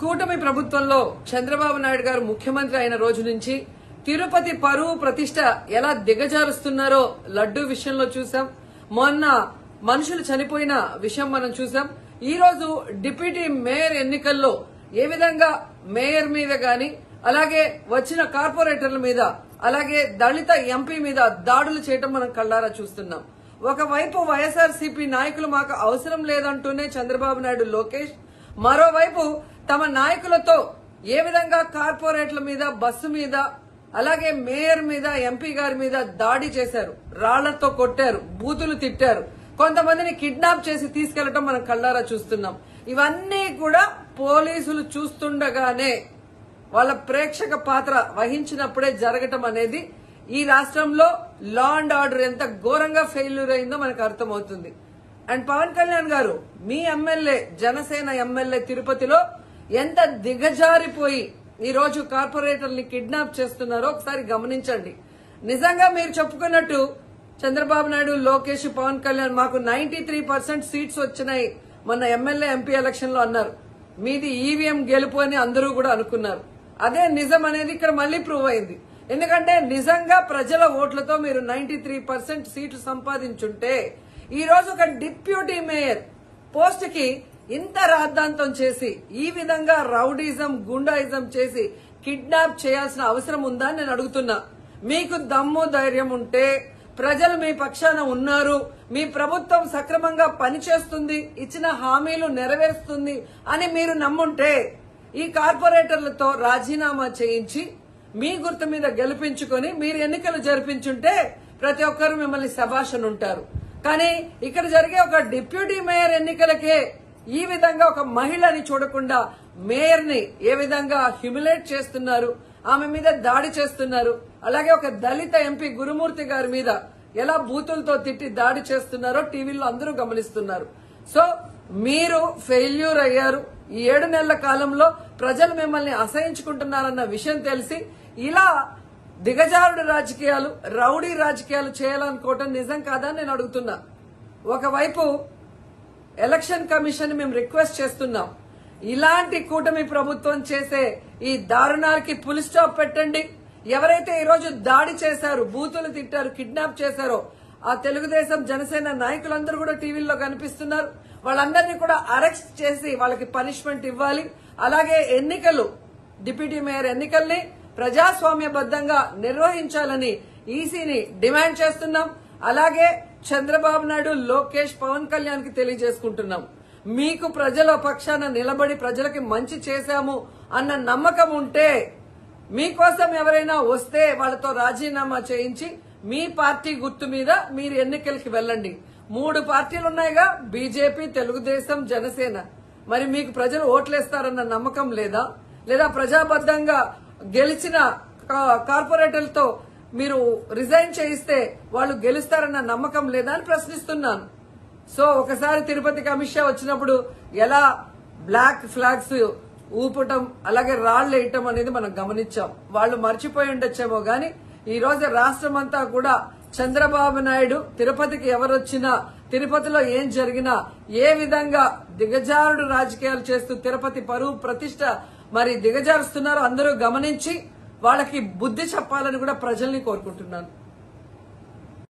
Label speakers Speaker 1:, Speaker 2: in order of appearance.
Speaker 1: కూటమి ప్రభుత్వంలో చంద్రబాబు నాయుడు గారు ముఖ్యమంత్రి అయిన రోజు నుంచి తిరుపతి పరువు ప్రతిష్ట ఎలా దిగజారుస్తున్నారో లడ్డూ విషయంలో చూసాం. మొన్న మనుషులు చనిపోయిన విషయం మనం చూసాం. ఈ రోజు డిప్యూటీ మేయర్ ఎన్నికల్లో ఏ విధంగా మేయర్ మీద గాని, అలాగే వచ్చిన కార్పొరేటర్ల మీద, అలాగే దళిత ఎంపీ మీద దాడులు చేయడం మనం కళ్ళారా చూస్తున్నాం. ఒకవైపు వైఎస్ఆర్సీపీ నాయకులు మాకు అవసరం లేదంటూనే చంద్రబాబు నాయుడు, లోకేష్, మరోవైపు తమ నాయకులతో ఏ విధంగా కార్పొరేట్ల మీద, బస్సు మీద, అలాగే మేయర్ మీద, ఎంపీ గారి మీద దాడి చేశారు, రాళ్లతో కొట్టారు, బూతులు తిట్టారు, కొంతమందిని కిడ్నాప్ చేసి తీసుకెళ్లడం మనం కళ్ళారా చూస్తున్నాం. ఇవన్నీ కూడా పోలీసులు చూస్తుండగానే వాళ్ళ ప్రేక్షక పాత్ర వహించినప్పుడే జరగటం అనేది ఈ రాష్ట్రంలో లా అండ్ ఆర్డర్ ఎంత ఘోరంగా ఫెయిల్యూర్ అయిందో మనకు అర్థమవుతుంది. అండ్ పవన్ కళ్యాణ్ గారు, మీ ఎమ్మెల్యే, జనసేన ఎమ్మెల్యే తిరుపతిలో ఎంత దిగజారిపోయి ఈ రోజు కార్పొరేటర్ని కిడ్నాప్ చేస్తున్నారో ఒకసారి గమనించండి. నిజంగా మీరు చెప్పుకున్నట్టు చంద్రబాబు నాయుడు, లోకేష్, పవన్ కళ్యాణ్ మాకు 93% సీట్స్ వచ్చినాయి మొన్న ఎమ్మెల్యే, ఎంపీ ఎలక్షన్ లో అన్నారు. మీది ఈవీఎం గెలుపు అని అందరూ కూడా అనుకున్నారు. అదే నిజం అనేది ఇక్కడ మళ్లీ ప్రూవ్ అయింది. ఎందుకంటే నిజంగా ప్రజల ఓట్లతో మీరు 93% సీట్లు సంపాదించుంటే ఈ రోజు ఒక డిప్యూటీ మేయర్ పోస్ట్ కి ఇంత రాద్ధాంతం చేసి, ఈ విధంగా రౌడీజం, గుండాయిజం చేసి కిడ్నాప్ చేయాల్సిన అవసరం ఉందా అని నేను అడుగుతున్నా. మీకు దమ్ము, ధైర్యం ఉంటే, ప్రజలు మీ పక్షాన ఉన్నారు, మీ ప్రభుత్వం సక్రమంగా పనిచేస్తుంది, ఇచ్చిన హామీలు నెరవేరుస్తుంది అని మీరు నమ్ముంటే ఈ కార్పొరేటర్లతో రాజీనామా చేయించి మీ గుర్తు మీద గెలిపించుకొని మీరు ఎన్నికలు జరిపించుంటే ప్రతి ఒక్కరు మిమ్మల్ని శభాషను ఉంటారు. కానీ ఇక్కడ జరిగే ఒక డిప్యూటీ మేయర్ ఎన్నికలకే ఈ విధంగా ఒక మహిళని చూడకుండా మేయర్ ని ఏ విధంగా హ్యూమిలేట్ చేస్తున్నారు, ఆమె మీద దాడి చేస్తున్నారు, అలాగే ఒక దళిత ఎంపీ గురుమూర్తి గారి మీద ఎలా బూతులతో తిట్టి దాడి చేస్తున్నారో టీవీలో అందరూ గమనిస్తున్నారు. సో మీరు ఫెయిల్యూర్ అయ్యారు. ఈ 7 నెలల కాలంలో ప్రజలు మిమ్మల్ని అసహించుకుంటున్నారన్న విషయం తెలిసి ఇలా దిగజారుడు రాజకీయాలు, రౌడీ రాజకీయాలు చేయాలనుకోవటం నిజం కాదని నేను అడుగుతున్నా. ఒకవైపు ఎలక్షన్ కమిషన్ మేము రిక్వెస్ట్ చేస్తున్నాం, ఇలాంటి కూటమి ప్రభుత్వం చేసే ఈ దారుణాలకి ఫుల్ స్టాప్ పెట్టండి. ఎవరైతే ఈ రోజు దాడి చేశారు, బూతులు తిట్టారు, కిడ్నాప్ చేశారో ఆ తెలుగుదేశం, జనసేన నాయకులందరూ కూడా టీవీల్లో కనిపిస్తున్నారు. వాళ్ళందరినీ కూడా అరెస్ట్ చేసి వాళ్ళకి పనిష్మెంట్ ఇవ్వాలి. అలాగే ఎన్నికలు, డిప్యూటీ మేయర్ ఎన్నికల్ని ప్రజాస్వామ్యబద్దంగా నిర్వహించాలని ఈసీని డిమాండ్ చేస్తున్నాం. అలాగే చంద్రబాబు నాయుడు, లోకేష్, పవన్ కళ్యాణ్ కి తెలియజేసుకుంటున్నాం, మీకు ప్రజల పక్షాన నిలబడి ప్రజలకి మంచి చేశాము అన్న నమ్మకం ఉంటే, మీకోసం ఎవరైనా వస్తే వాళ్ళతో రాజీనామా చేయించి మీ పార్టీ గుర్తు మీద మీరు ఎన్నికలకి వెళ్ళండి. 3 పార్టీలు ఉన్నాయిగా, బీజేపీ, తెలుగుదేశం, జనసేన. మరి మీకు ప్రజలు ఓట్లేస్తారన్న నమ్మకం లేదా? లేదా ప్రజాబద్దంగా గెలిచిన కార్పొరేటర్లతో మీరు రిజైన్ చేయిస్తే వాళ్ళు గెలుస్తారన్న నమ్మకం లేదా అని ప్రశ్నిస్తున్నాను. సో ఒకసారి తిరుపతికి అమిత్ షా వచ్చినప్పుడు ఎలా బ్లాక్ ఫ్లాగ్స్ ఊపటం, అలాగే రాళ్లు వేయటం అనేది మనం గమనించాం. వాళ్ళు మర్చిపోయి ఉండొచ్చేమో గాని ఈ రోజు రాష్ట్రం అంతా కూడా చంద్రబాబు నాయుడు తిరుపతికి ఎవరొచ్చినా, తిరుపతిలో ఏం జరిగినా, ఏ విధంగా దిగజారుడు రాజకీయాలు చేస్తూ తిరుపతి పరువు ప్రతిష్ట మరి దిగజారుస్తున్నారో అందరూ గమనించి వాళ్ళకి బుద్ధి చెప్పాలని కూడా ప్రజల్ని కోరుకుంటున్నాను.